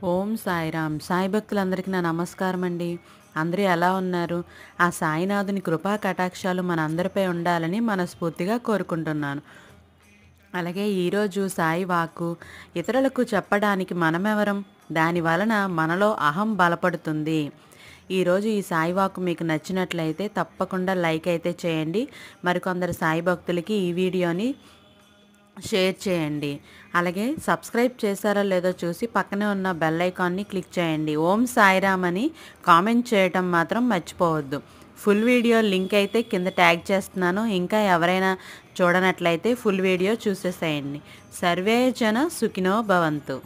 ఓం సాయిరామ్. సాయి భక్తులందరికీ నా నమస్కారం అండి. అందరూ ఎలా ఉన్నారు? ఆ సాయినాథుని కృపా కటాక్షాలు మనందరిపై ఉండాలని మనస్ఫూర్తిగా కోరుకుంటున్నాను. అలాగే ఈరోజు సాయి వాక్కు ఇతరులకు చెప్పడానికి మనమెవరం? దాని వలన మనలో అహం బలపడుతుంది. ఈరోజు ఈ సాయి వాక్కు మీకు నచ్చినట్లయితే తప్పకుండా లైక్ అయితే చేయండి. మరికొందరు సాయి భక్తులకి ఈ వీడియోని షేర్ చేయండి. అలాగే సబ్స్క్రైబ్ చేశారో లేదో చూసి పక్కనే ఉన్న బెల్ ఐకాన్ని క్లిక్ చేయండి. ఓం సాయిరామ్ అని కామెంట్ చేయటం మాత్రం మర్చిపోవద్దు. ఫుల్ వీడియో లింక్ అయితే కింద ట్యాగ్ చేస్తున్నాను. ఇంకా ఎవరైనా చూడనట్లయితే ఫుల్ వీడియో చూసేసేయండి. సర్వే జన సుఖినో భవంతు.